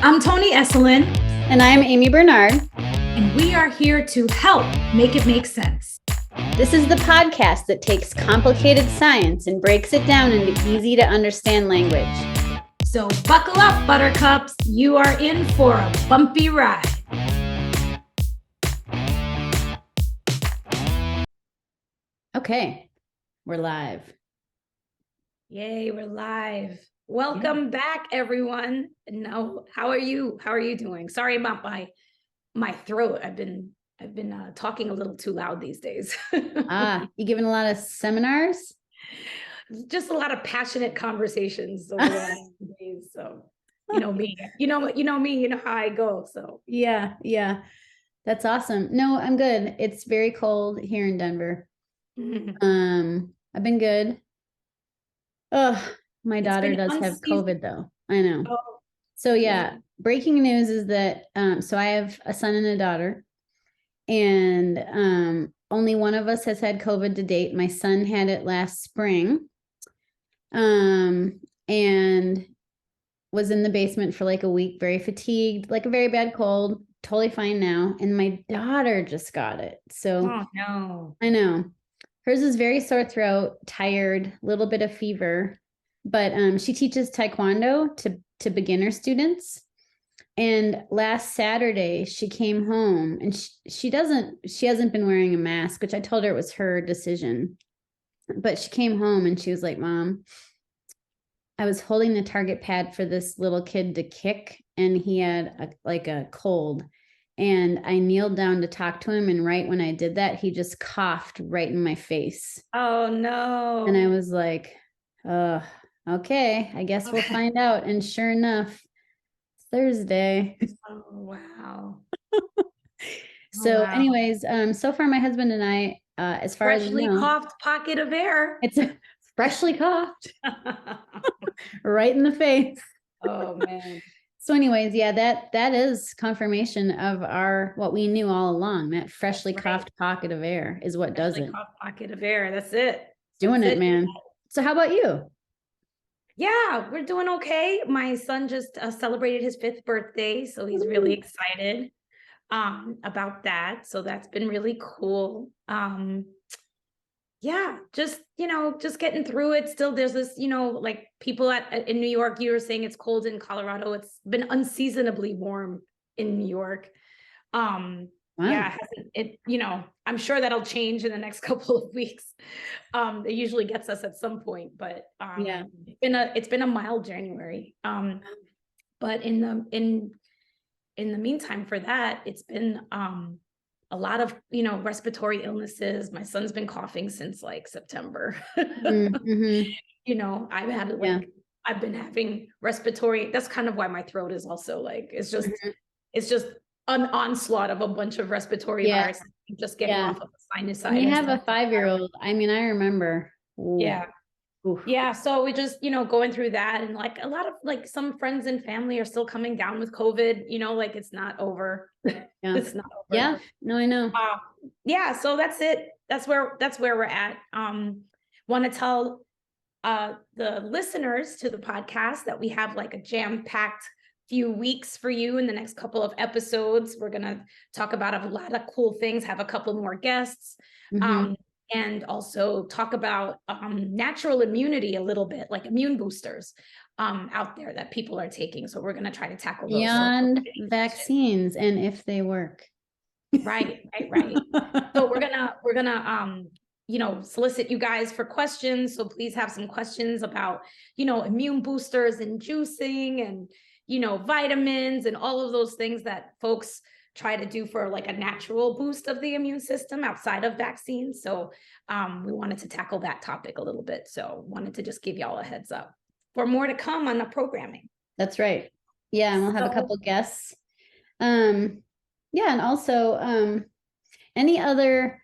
I'm Toni Esselin. And I'm Aimee Bernard. And we are here to help make it make sense. This is the podcast that takes complicated science and breaks it down into easy to understand language. So buckle up, buttercups. You are in for a bumpy ride. Okay, we're live. Yay, we're live. Welcome back, everyone. Now, how are you? How are you doing? Sorry about my throat. I've been talking a little too loud these days. You giving a lot of seminars? Just a lot of passionate conversations over the last few days. So you know me. You know me. You know how I go. So yeah, that's awesome. No, I'm good. It's very cold here in Denver. Mm-hmm. I've been good. My daughter does have COVID though. I know. Oh, so yeah, breaking news is that so I have a son and a daughter, and only one of us has had COVID to date. My son had it last spring, and was in the basement for like a week, very fatigued, like a very bad cold, totally fine now. And my daughter just got it. So oh no. I know. Hers is very sore throat, tired, a little bit of fever, but she teaches Taekwondo to beginner students. And last Saturday she came home and she hasn't been wearing a mask, which I told her it was her decision. But she came home and she was like, Mom, I was holding the target pad for this little kid to kick, and he had a cold. And I kneeled down to talk to him. And right when I did that, he just coughed right in my face. Oh, no. And I was like, okay, I guess we'll find out. And sure enough, Thursday. Oh, wow. Anyways, so far my husband and I, as far as freshly coughed pocket of air. It's freshly coughed right in the face. Oh, man. So anyways, yeah, that is confirmation of what we knew all along, that freshly coughed pocket of air is what does it. Coughed pocket of air. That's it. Doing it, man. So how about you? Yeah, we're doing okay. My son just celebrated his 5th birthday, so he's really excited about that. So that's been really cool. Yeah, just getting through it. Still, there's this, like people in New York, you were saying it's cold in Colorado. It's been unseasonably warm in New York. Wow. Yeah, I'm sure that'll change in the next couple of weeks. It usually gets us at some point, but yeah, it's been a mild January. But in the meantime, for that, it's been a lot of respiratory illnesses. My son's been coughing since like September. Mm-hmm. I've been having respiratory. That's kind of why my throat is also like it's just an onslaught of a bunch of respiratory viruses just getting off of the sinusitis. You have a 5-year-old. I mean, I remember. Ooh. Yeah. Oof. Yeah, so we just, going through that, and like a lot of like some friends and family are still coming down with COVID, like it's not over. Yeah. It's not over. Yeah, no, I know. Yeah, so that's it. That's where we're at. Want to tell the listeners to the podcast that we have like a jam-packed few weeks for you in the next couple of episodes. We're going to talk about a lot of cool things, have a couple more guests. Mm-hmm. And also talk about natural immunity a little bit, like immune boosters out there that people are taking. So we're going to try to tackle those. Beyond vaccines and if they work. Right. So we're gonna solicit you guys for questions. So please have some questions about, immune boosters and juicing and, vitamins and all of those things that folks try to do for like a natural boost of the immune system outside of vaccines. So we wanted to tackle that topic a little bit. So wanted to just give y'all a heads up for more to come on the programming. That's right. Yeah. And we'll have a couple guests. Yeah. And also any other,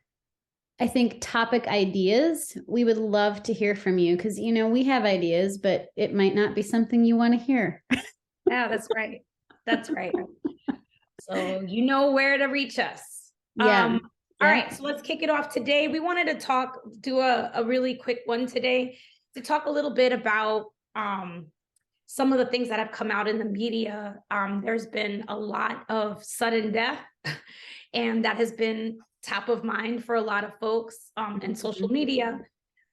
I think, topic ideas, we would love to hear from you because, we have ideas, but it might not be something you want to hear. Yeah, that's right. That's right. So you know where to reach us. Yeah. All right. So let's kick it off today. We wanted to do a really quick one today to talk a little bit about some of the things that have come out in the media, there's been a lot of sudden death, and that has been top of mind for a lot of folks and social media,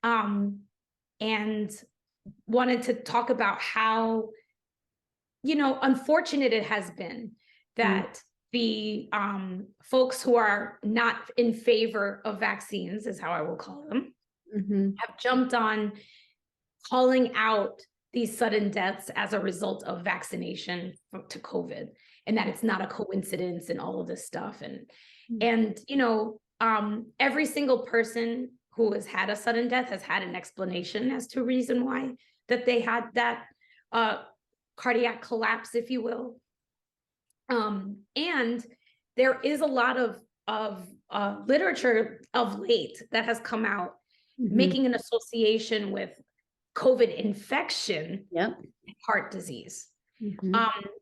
and wanted to talk about how, unfortunate it has been that the folks who are not in favor of vaccines, is how I will call them, have jumped on calling out these sudden deaths as a result of vaccination to COVID, and that it's not a coincidence and all of this stuff. And every single person who has had a sudden death has had an explanation as to reason why that they had that cardiac collapse, if you will. And there is a lot of literature of late that has come out making an association with COVID infection, heart disease,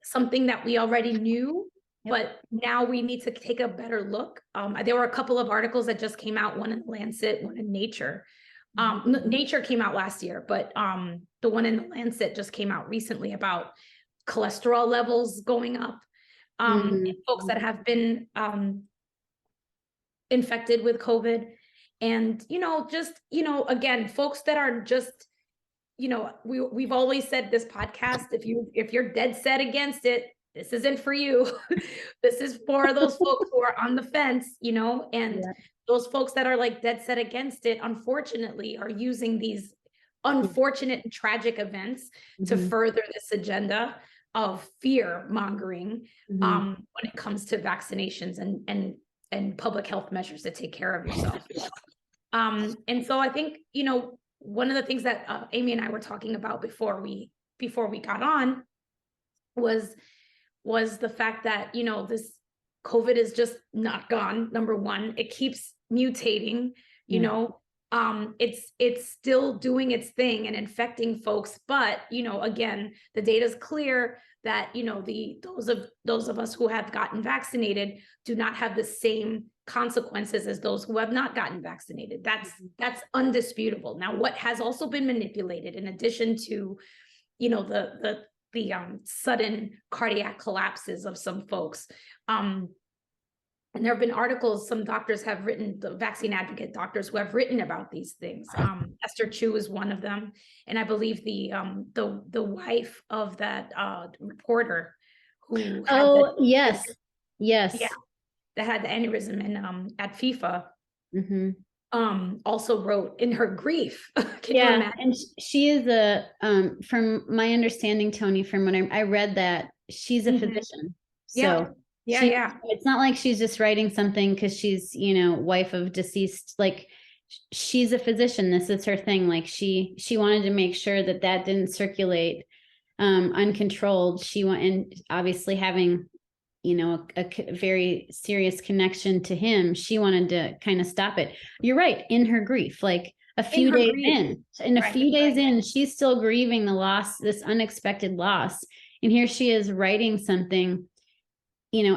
something that we already knew, but now we need to take a better look. There were a couple of articles that just came out, one in Lancet, one in Nature. Nature came out last year, but the one in the Lancet just came out recently about cholesterol levels going up. Folks that have been infected with COVID, and again, folks that are just, we've always said this podcast, if you're dead set against it, this isn't for you. This is for those folks who are on the fence, and those folks that are like dead set against it, unfortunately, are using these unfortunate and tragic events to further this agenda of fear mongering when it comes to vaccinations and public health measures to take care of yourself. And so I think, one of the things that Aimee and I were talking about before we got on was the fact that, this COVID is just not gone. Number one, it keeps mutating, it's still doing its thing and infecting folks. But, again, the data is clear that, those of us who have gotten vaccinated do not have the same consequences as those who have not gotten vaccinated. That's undisputable. Now, what has also been manipulated, in addition to, the sudden cardiac collapses of some folks, and there have been articles, some doctors have written, the vaccine advocate doctors who have written about these things. Esther Chu is one of them. And I believe the wife of that reporter who had yes. Yeah, that had the aneurysm in at FIFA, also wrote in her grief. Can you imagine? And she is from my understanding, Toni, from when I read that, she's a physician. So it's not like she's just writing something because she's, wife of deceased. Like, she's a physician. This is her thing. Like, she wanted to make sure that didn't circulate uncontrolled. And obviously having, a very serious connection to him, she wanted to kind of stop it. You're right. In her grief, like a few days in, she's still grieving the loss, this unexpected loss. And here she is writing something,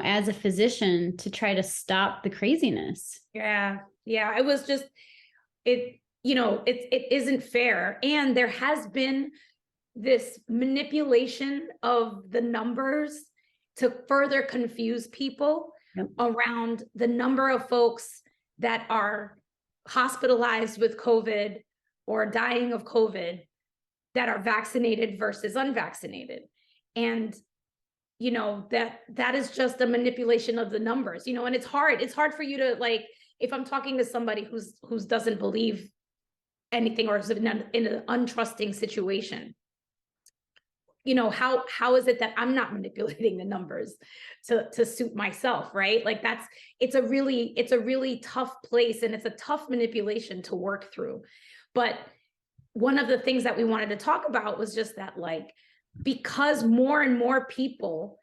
as a physician, to try to stop the craziness. Yeah. It was just, it isn't fair. And there has been this manipulation of the numbers to further confuse people around the number of folks that are hospitalized with COVID or dying of COVID that are vaccinated versus unvaccinated. And that is just a manipulation of the numbers, and it's hard for you to, like, if I'm talking to somebody who's doesn't believe anything or is in an untrusting situation, how is it that I'm not manipulating the numbers to suit myself, right? Like, it's a really tough place, and it's a tough manipulation to work through. But one of the things that we wanted to talk about was just that, like, because more and more people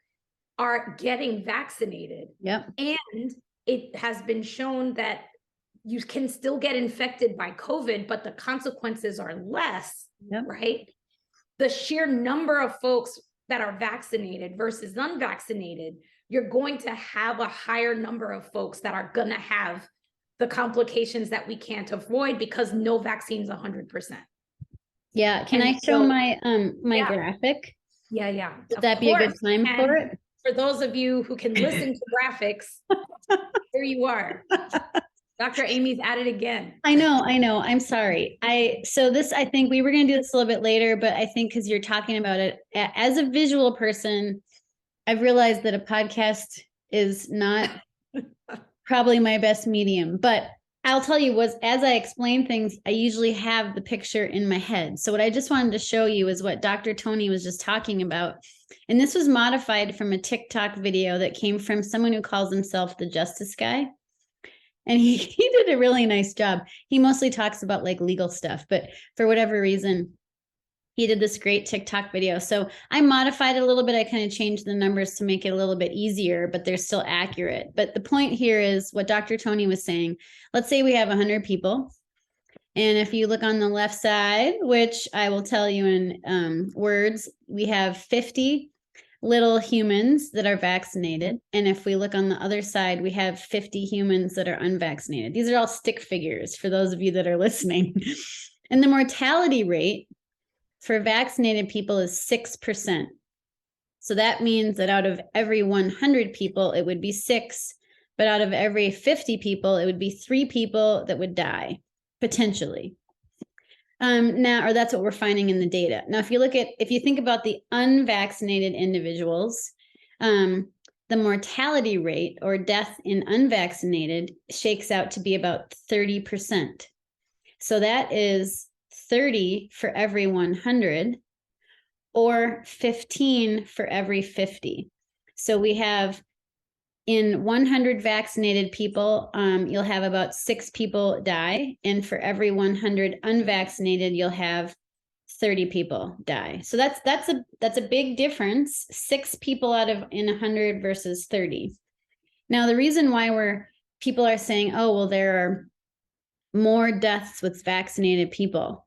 are getting vaccinated, and it has been shown that you can still get infected by COVID, but the consequences are less, right? The sheer number of folks that are vaccinated versus unvaccinated, you're going to have a higher number of folks that are going to have the complications that we can't avoid because no vaccine is 100%. Yeah. Can I show my graphic? Yeah, yeah. Would Of that be a good course. time And for it? for those of you who can listen to graphics, here you are. Dr. Aimee's at it again. I know. I'm sorry. I think we were going to do this a little bit later, but I think because you're talking about it as a visual person, I've realized that a podcast is not probably my best medium, but I'll tell you was as I explain things, I usually have the picture in my head. So what I just wanted to show you is what Dr. Toni was just talking about. And this was modified from a TikTok video that came from someone who calls himself the Justice Guy. And he did a really nice job. He mostly talks about like legal stuff, but for whatever reason, he did this great TikTok video. So I modified it a little bit. I kind of changed the numbers to make it a little bit easier, but they're still accurate. But the point here is what Dr. Toni was saying. Let's say we have 100 people. And if you look on the left side, which I will tell you in words, we have 50 little humans that are vaccinated. And if we look on the other side, we have 50 humans that are unvaccinated. These are all stick figures for those of you that are listening. And the mortality rate for vaccinated people is 6%. So that means that out of every 100 people, it would be 6, but out of every 50 people, it would be 3 people that would die, potentially. Now, or that's what we're finding in the data. Now, if you think about the unvaccinated individuals, the mortality rate or death in unvaccinated shakes out to be about 30%. So that is 30 for every 100 or 15 for every 50. So we have in 100 vaccinated people, you'll have about 6 people die. And for every 100 unvaccinated, you'll have 30 people die. So that's a big difference. 6 people in 100 versus 30. Now, the reason why people are saying, oh, well, there are more deaths with vaccinated people.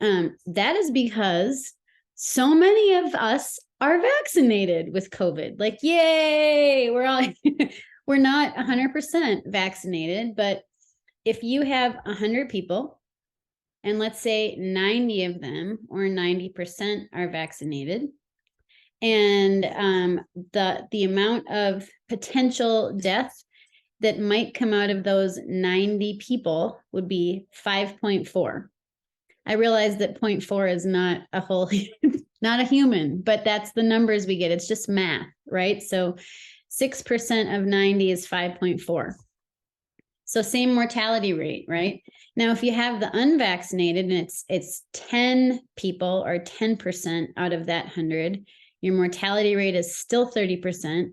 That is because so many of us are vaccinated with COVID. Like, yay, we're not 100% vaccinated, but if you have 100 people and let's say 90 of them or 90% are vaccinated, and the amount of potential death that might come out of those 90 people would be 5.4. I realize that 0.4 is not a whole, not a human, but that's the numbers we get. It's just math, right? So 6% of 90 is 5.4. So same mortality rate, right? Now, if you have the unvaccinated and it's 10 people or 10% out of that 100, your mortality rate is still 30%,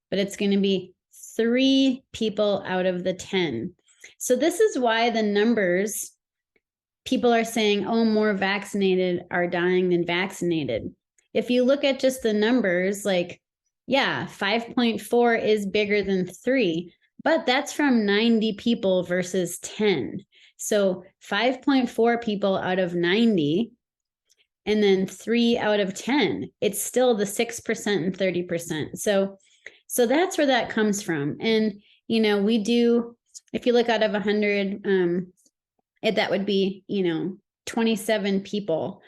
but it's going to be 3 people out of the 10. So this is why the numbers, people are saying, oh, more vaccinated are dying than vaccinated. If you look at just the numbers, like, yeah, 5.4 is bigger than 3, but that's from 90 people versus 10. So 5.4 people out of 90, and then 3 out of 10. It's still the 6% and 30%. So that's where that comes from. And, we do, if you look out of 100, that would be, 27 people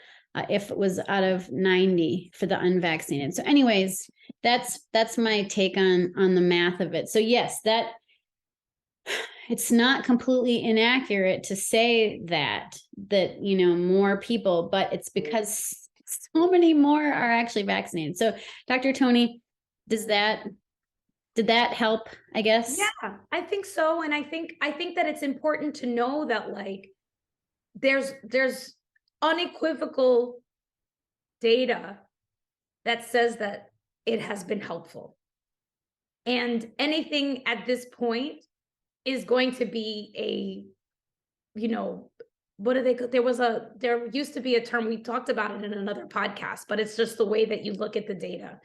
if it was out of 90 for the unvaccinated. So anyways, that's my take on the math of it. So yes, that it's not completely inaccurate to say that more people, but it's because so many more are actually vaccinated. So Dr. Toni, did that help, I guess? Yeah, I think so. And I think that it's important to know that like there's unequivocal data that says that it has been helpful. And anything at this point is going to be what do they, there used to be a term, we talked about it in another podcast, but it's just the way that you look at the data.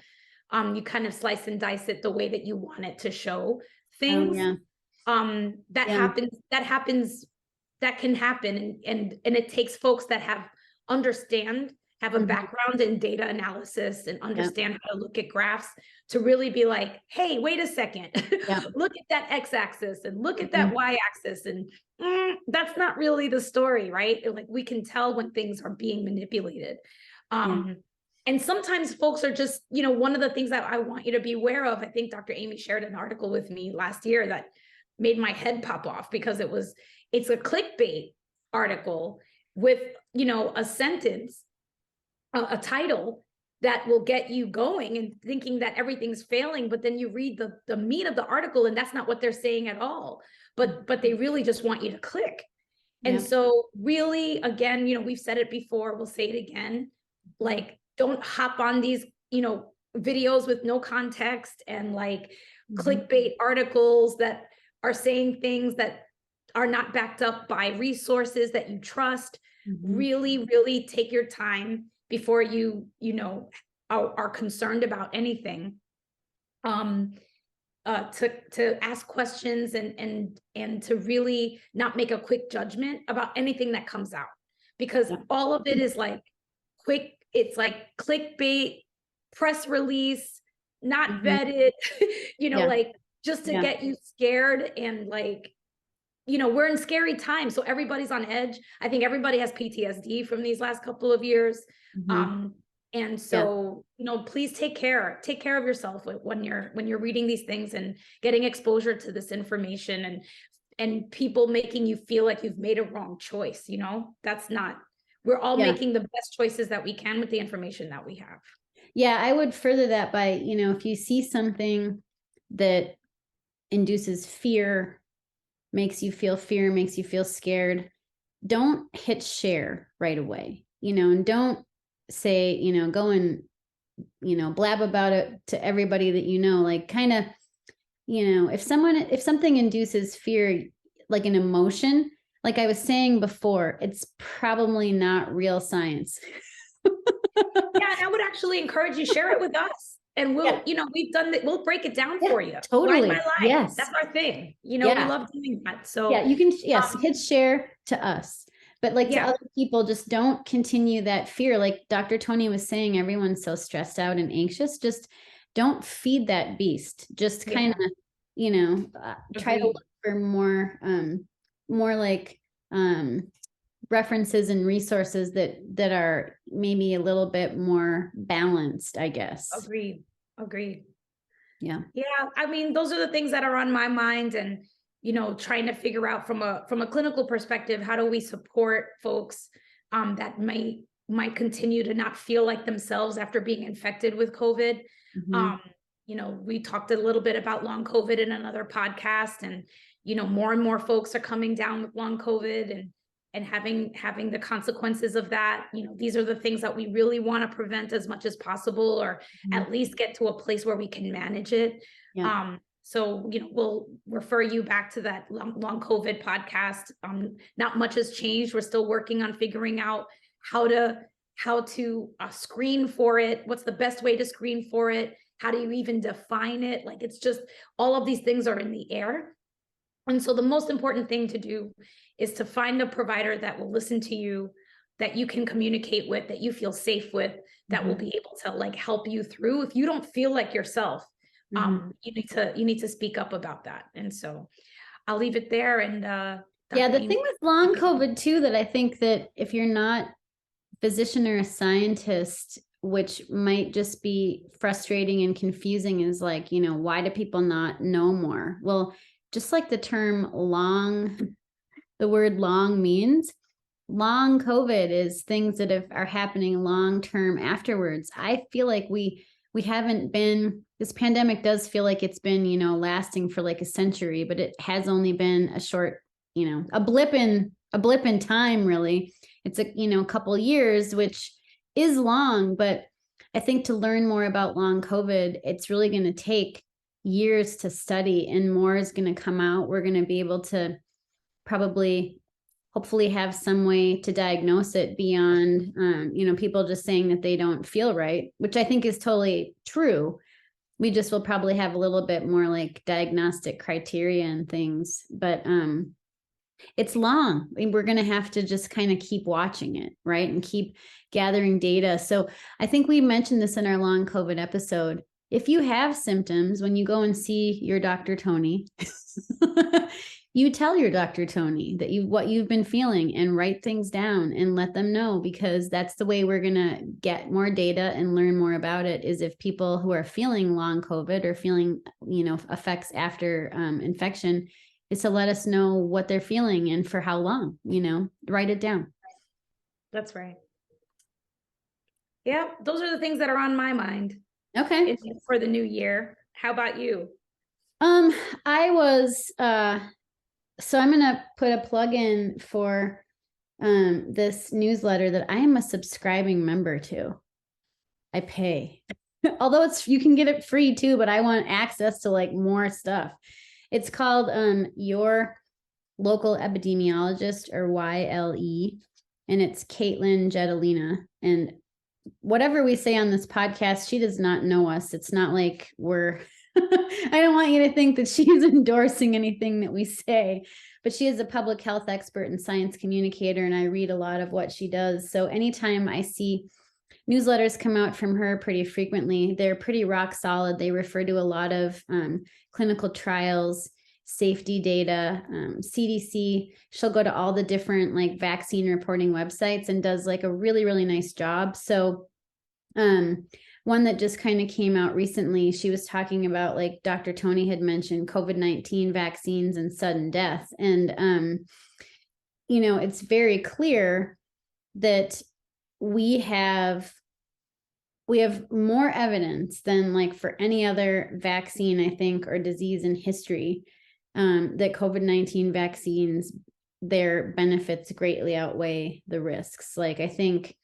You kind of slice and dice it the way that you want it to show things. Oh, yeah. That can happen. And it takes folks that have a background in data analysis and understand how to look at graphs to really be like, hey, wait a second, look at that x-axis and look at that y-axis. And that's not really the story, right? Like we can tell when things are being manipulated. And And sometimes folks are just, one of the things that I want you to be aware of, I think Dr. Aimee shared an article with me last year that made my head pop off, because it's a clickbait article with, a sentence, a title that will get you going and thinking that everything's failing. But then you read the meat of the article, and that's not what they're saying at all. But they really just want you to click. And Yeah. so really, again, we've said it before, we'll say it again, like, don't hop on these, videos with no context and like clickbait articles that are saying things that are not backed up by resources that you trust. Really, really take your time before you are concerned about anything. To ask questions and to really not make a quick judgment about anything that comes out, because all of it is like quick. It's like clickbait, press release, not vetted, like just to get you scared. And like, we're in scary times, so everybody's on edge. I think everybody has PTSD from these last couple of years. And so, please take care of yourself when you're reading these things and getting exposure to this information, and people making you feel like you've made a wrong choice. That's not, we're all making the best choices that we can with the information that we have. Yeah, I would further that by, if you see something that induces fear, makes you feel fear, makes you feel scared, don't hit share right away, and don't say, go and, blab about it to everybody that like kind of, if something induces fear, like an emotion, like I was saying before, it's probably not real science. Yeah, and I would actually encourage you, share it with us. And we'll, we've done that. We'll break it down for you. Totally. Line by line. Yes. That's our thing. We love doing that. So yeah, you can, hit share to us, but like to other people, just don't continue that fear. Like Dr. Toni was saying, everyone's so stressed out and anxious. Just don't feed that beast. Just kind of, try to look for more like, references and resources that are maybe a little bit more balanced, I guess. Agreed. Yeah. I mean, those are the things that are on my mind, and trying to figure out from a clinical perspective, how do we support folks that might continue to not feel like themselves after being infected with COVID. We talked a little bit about long COVID in another podcast, and more and more folks are coming down with long COVID and having the consequences of that. These are the things that we really want to prevent as much as possible, or at least get to a place where we can manage it. So, we'll refer you back to that long COVID podcast. Not much has changed. We're still working on figuring out how to screen for it. What's the best way to screen for it? How do you even define it? Like, it's just, all of these things are in the air. And so the most important thing to do is to find a provider that will listen to you, that you can communicate with, that you feel safe with, that will be able to like help you through. If you don't feel like yourself, you need to speak up about that. And so I'll leave it there. And the thing with long COVID too, that I think that if you're not a physician or a scientist, which might just be frustrating and confusing, is like, why do people not know more? Well, just like the term long, the word long means, long COVID is things that are happening long-term afterwards. I feel like we haven't been, this pandemic does feel like it's been, lasting for like a century, but it has only been a short, a blip in time, really. It's a couple years, which is long, but I think to learn more about long COVID, it's really going to take years to study, and more is going to come out. We're going to be able to hopefully have some way to diagnose it beyond, people just saying that they don't feel right, which I think is totally true. We just will probably have a little bit more like diagnostic criteria and things, but it's long. I mean, we're going to have to just kind of keep watching it, right? And keep gathering data. So I think we mentioned this in our long COVID episode. If you have symptoms, when you go and see your Dr. Toni, you tell your doctor, Toni, that what you've been feeling, and write things down and let them know, because that's the way we're going to get more data and learn more about it, is if people who are feeling long COVID or feeling, effects after infection, is to let us know what they're feeling and for how long, write it down. That's right. Yeah, those are the things that are on my mind. Okay. For the new year. How about you? I was so I'm gonna put a plug in for this newsletter that I am a subscribing member to. I pay. Although you can get it free too, but I want access to like more stuff. It's called Your Local Epidemiologist, or YLE, and it's Caitlin Jetelina. And whatever we say on this podcast, she does not know us. It's not like we're I don't want you to think that she's endorsing anything that we say, but she is a public health expert and science communicator, and I read a lot of what she does. So anytime I see newsletters come out from her pretty frequently, they're pretty rock solid. They refer to a lot of clinical trials, safety data, CDC. She'll go to all the different like vaccine reporting websites and does like a really, really nice job. So one that just kind of came out recently, she was talking about, like Dr. Toni had mentioned, COVID-19 vaccines and sudden death. And, it's very clear that we have more evidence than like for any other vaccine, I think, or disease in history, that COVID-19 vaccines, their benefits greatly outweigh the risks. Like, I think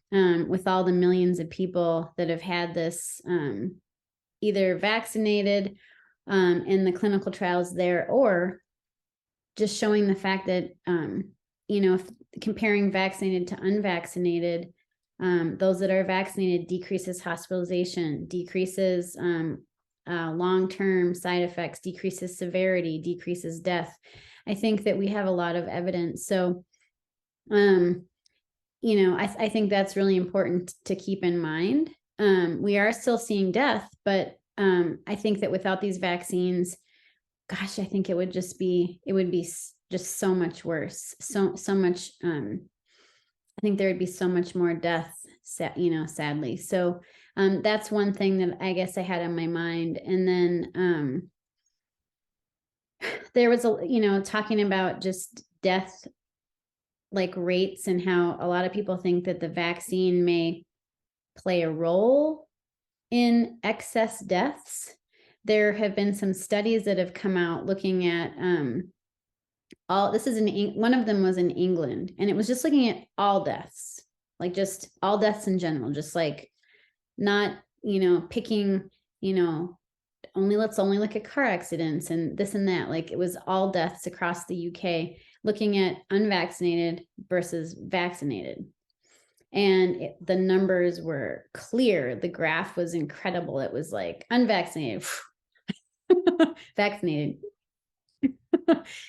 with all the millions of people that have had this either vaccinated in the clinical trials there, or just showing the fact that, if comparing vaccinated to unvaccinated, those that are vaccinated decreases hospitalization, decreases long-term side effects, decreases severity, decreases death. I think that we have a lot of evidence. So, I think that's really important to keep in mind. We are still seeing death, but I think that without these vaccines, gosh, I think it would be just so much worse. So much, I think there would be so much more death, sadly. So that's one thing that I guess I had on my mind. And then there was talking about just death, like rates, and how a lot of people think that the vaccine may play a role in excess deaths. There have been some studies that have come out looking at one of them was in England, and it was just looking at all deaths, like just all deaths in general, just like not, picking, let's only look at car accidents and this and that. Like, it was all deaths across the UK, looking at unvaccinated versus vaccinated. And the numbers were clear. The graph was incredible. It was like unvaccinated, vaccinated.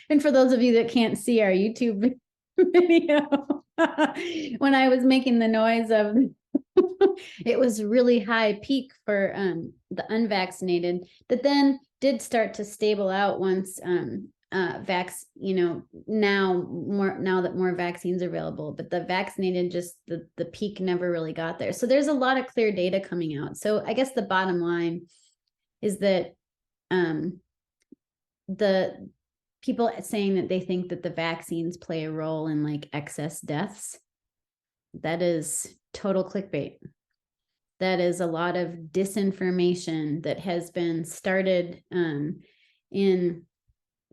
And for those of you that can't see our YouTube video, when I was making the noise of it was really high peak for the unvaccinated, that then did start to stable out once now that more vaccines are available, but the vaccinated, just the peak never really got there. So there's a lot of clear data coming out. So I guess the bottom line is that the people saying that they think that the vaccines play a role in like excess deaths, that is total clickbait. That is a lot of disinformation that has been started in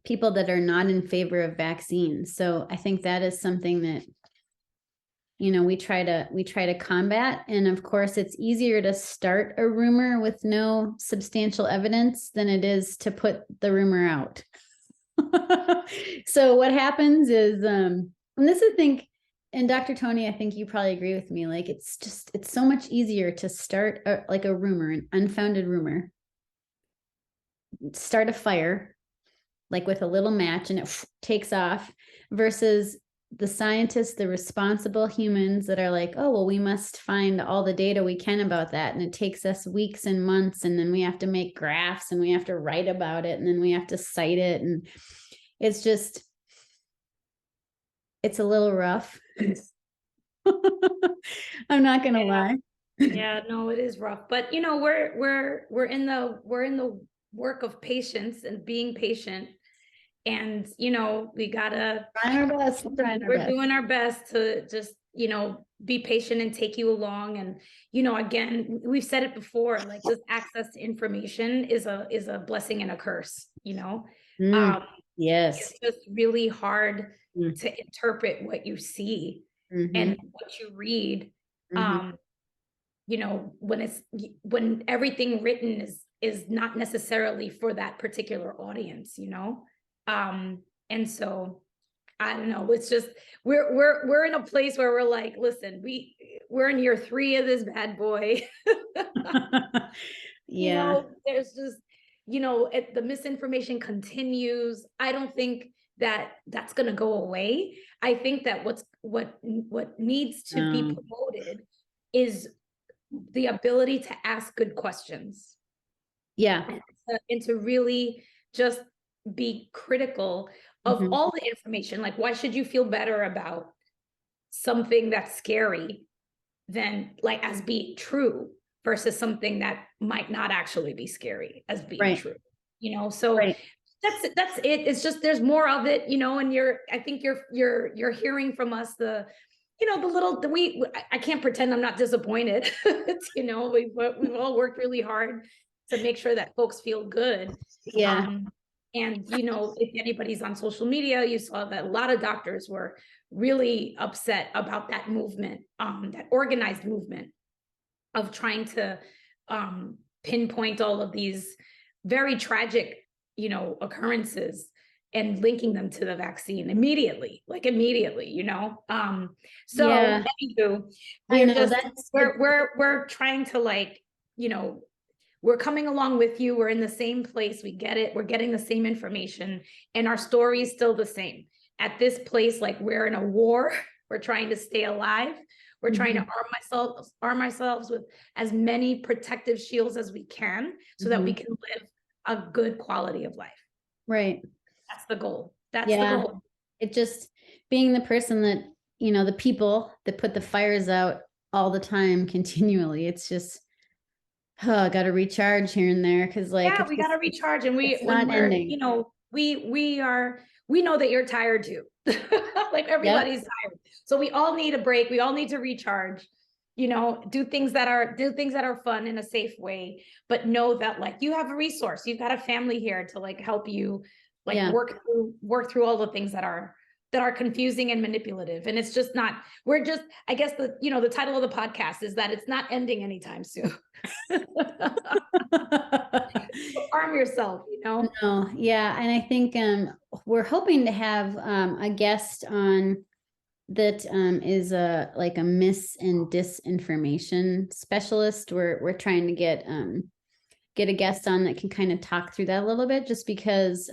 people that are not in favor of vaccines. So I think that is something that, we try to combat. And of course, it's easier to start a rumor with no substantial evidence than it is to put the rumor out. So what happens is, and this I think, and Dr. Toni, I think you probably agree with me, like it's so much easier to start a rumor, an unfounded rumor, start a fire, like with a little match, and it takes off, versus the scientists, the responsible humans that are like, oh, well, we must find all the data we can about that. And it takes us weeks and months. And then we have to make graphs and we have to write about it. And then we have to cite it. And, it's just, it's a little rough. I'm not gonna lie. Yeah, no, it is rough, but you know, we're in the work of patience and being patient, and you know, we gotta Trying our best. we're doing our best to just, you know, be patient and take you along. And you know, again, we've said it before, like this access to information is a blessing and a curse, you know. Yes. It's just really hard to interpret what you see and what you read. You know, when everything written is not necessarily for that particular audience, you know. And so I don't know, it's just we're in a place where we're like, listen, we're in year 3 of this bad boy. You know, there's just, you know, the misinformation continues. I don't think that that's going to go away. I think that what needs to be promoted is the ability to ask good questions. Yeah. And to really just be critical of all the information. Like, why should you feel better about something that's scary than like as being true versus something that might not actually be scary as being true, you know? So that's it. It's just, there's more of it, you know, and I think you're hearing from us you know, I can't pretend I'm not disappointed. It's, you know, we've all worked really hard to make sure that folks feel good. And, you know, if anybody's on social media, you saw that a lot of doctors were really upset about that movement, that organized movement of trying to pinpoint all of these very tragic, you know, occurrences and linking them to the vaccine immediately, you know? So anywho, we're trying to, like, you know, we're coming along with you. We're in the same place. We get it. We're getting the same information, and our story is still the same. At this place, like, we're in a war. We're trying to stay alive. We're trying to arm ourselves with as many protective shields as we can so that we can live a good quality of life. Right. That's the goal. That's the goal. It just being the person that, you know, the people that put the fires out all the time continually. It's just, got to recharge here and there. Cause like, we got to recharge. And we're, you know, we know that you're tired too. Like, everybody's tired. So we all need a break. We all need to recharge, you know, do things that are fun in a safe way, but know that, like, you have a resource. You've got a family here to, like, help you, like, work through all the things that are confusing and manipulative. And it's just not, I guess the title of the podcast is that it's not ending anytime soon. So arm yourself, you know? No, yeah. And I think we're hoping to have a guest on that is a mis and disinformation specialist. We're trying to get a guest on that can kind of talk through that a little bit, just because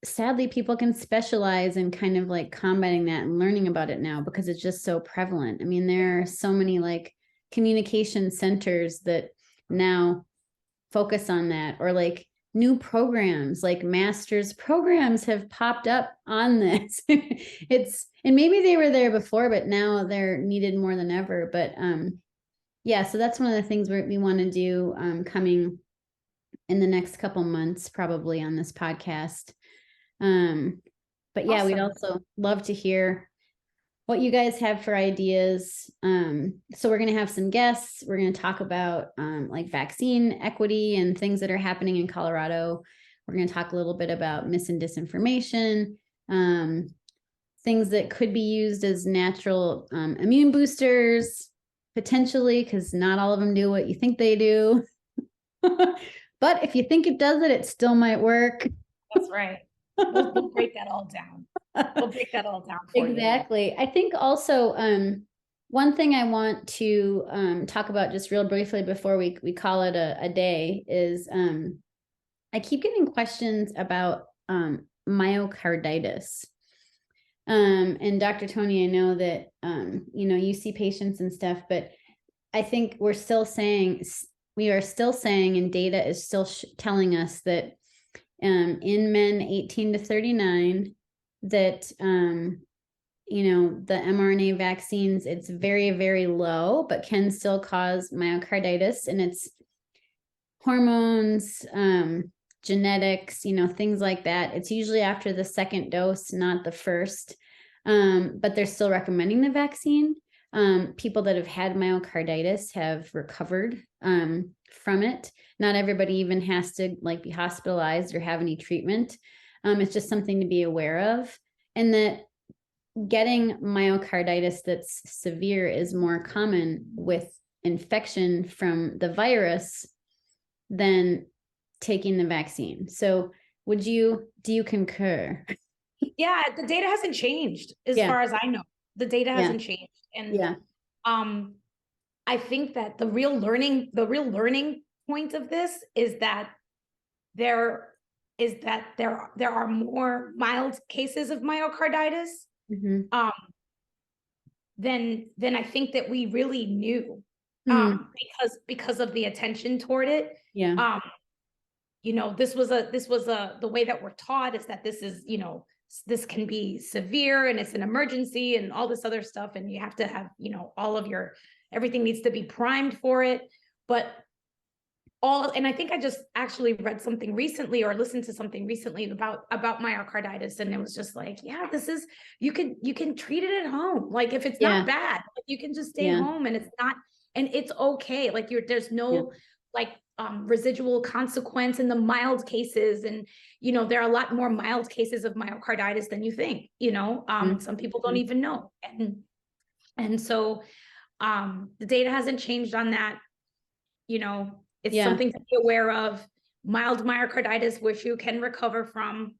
sadly people can specialize in kind of like combating that and learning about it now because it's just so prevalent. I mean, there are so many like communication centers that now focus on that, or like new programs, like master's programs have popped up on this. And maybe they were there before, but now they're needed more than ever. But so that's one of the things we want to do coming in the next couple months, probably on this podcast. But yeah, we'd also love to hear what you guys have for ideas. So we're going to have some guests. We're going to talk about like vaccine equity and things that are happening in Colorado. We're going to talk a little bit about mis and disinformation, things that could be used as natural immune boosters, potentially, because not all of them do what you think they do. But if you think it does it still might work. That's right. We'll break that all down. We'll break that all down for exactly. You. I think also one thing I want to talk about just real briefly before we call it a day is I keep getting questions about myocarditis. And Dr. Toni, I know that you see patients and stuff, but I think we are still saying, and data is still telling us that in men 18 to 39 that, the mRNA vaccines, it's very, very low, but can still cause myocarditis, and it's hormones, genetics, things like that. It's usually after the second dose, not the first, but they're still recommending the vaccine. People that have had myocarditis have recovered from it. Not everybody even has to be hospitalized or have any treatment. It's just something to be aware of. And that getting myocarditis that's severe is more common with infection from the virus than taking the vaccine. So do you concur? Yeah, the data hasn't changed as far as I know. The data hasn't changed. And I think that the real learning point of this is that there are more mild cases of myocarditis than I think that we really knew, because of the attention toward it. This was the way that we're taught is that this is, this can be severe and it's an emergency and all this other stuff, and you have to have, all of everything needs to be primed for it. But and I think I just actually read something recently or listened to something recently about myocarditis, and it was just like, yeah, this is, you can treat it at home. Like if it's not bad, you can just stay home, and it's not, and it's okay. Like there's no residual consequence in the mild cases. And, there are a lot more mild cases of myocarditis than you think, some people don't even know. And so the data hasn't changed on that. It's something to be aware of. Mild myocarditis, which you can recover from,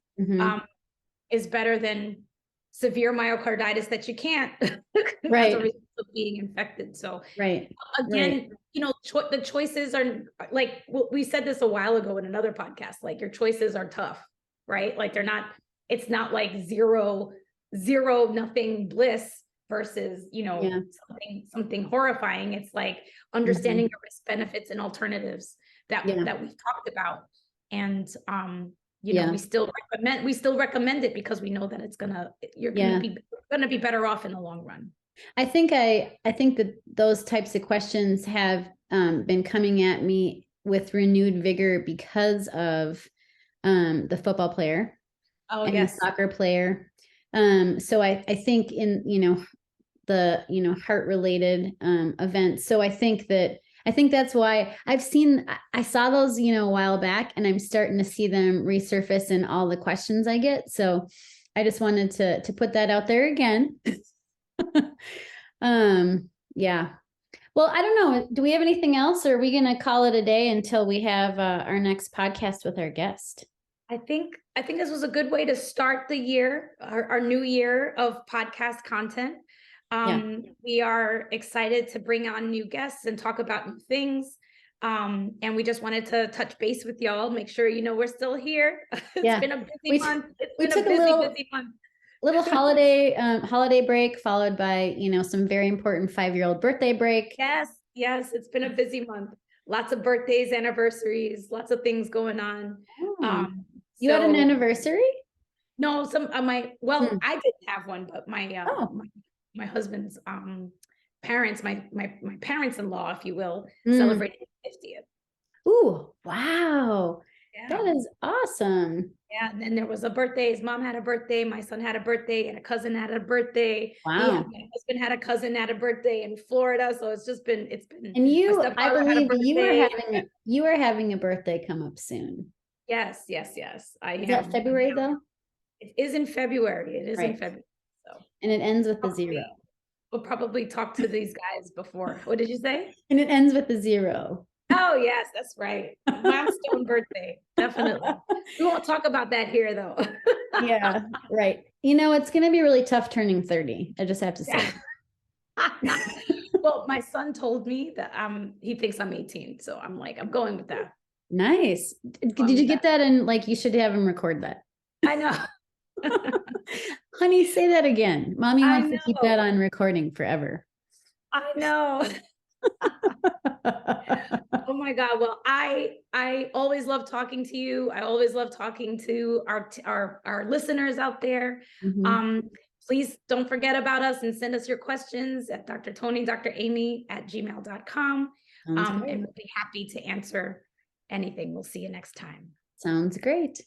is better than severe myocarditis that you can't as a result of being infected. So again, the choices are like, we said this a while ago in another podcast, like your choices are tough, right? Like it's not like zero, nothing bliss versus, something horrifying. It's like understanding the risk, benefits, and alternatives that we've talked about. And, we still recommend it because we know that you're gonna be better off in the long run. I think that those types of questions have been coming at me with renewed vigor because of the football player and the soccer player. So I think in, the heart related events. So I think that's why I saw those, a while back, and I'm starting to see them resurface in all the questions I get. So I just wanted to put that out there again. Well, I don't know. Do we have anything else, or are we going to call it a day until we have our next podcast with our guest? I think this was a good way to start the year, our new year of podcast content. We are excited to bring on new guests and talk about new things. And we just wanted to touch base with y'all, make sure, we're still here. It's been a busy month. It's been a busy month. Little holiday break followed by, some very important 5-year-old birthday break. Yes. It's been a busy month. Lots of birthdays, anniversaries, lots of things going on. You had an anniversary? No, I didn't have one, but my husband's parents, my parents-in-law, if you will, celebrated his 50th. Ooh, wow. Yeah. That is awesome. Yeah, and then there was a birthday. His mom had a birthday. My son had a birthday, and a cousin had a birthday. Wow. My husband had a cousin had a birthday in Florida. So it's been. And I believe you were having a birthday come up soon. Yes. Is that February though? It is in February. It is in February. So. And it ends with a 0. We'll probably talk to these guys before. What did you say? And it ends with a 0. Oh, yes, that's right. Milestone birthday. Definitely. We won't talk about that here, though. Yeah, right. It's going to be really tough turning 30. I just have to say. Well, my son told me that he thinks I'm 18. So I'm going with that. Nice. Did you get that? And you should have him record that. I know. Honey, say that again. Mommy wants to keep that on recording forever. I know. Oh my God. Well, I always love talking to you. I always love talking to our listeners out there. Mhm. Please don't forget about us and send us your questions at Dr. Toni, Dr. Aimee at gmail.com. Sounds And great. we'll be happy to answer anything. We'll see you next time. Sounds great.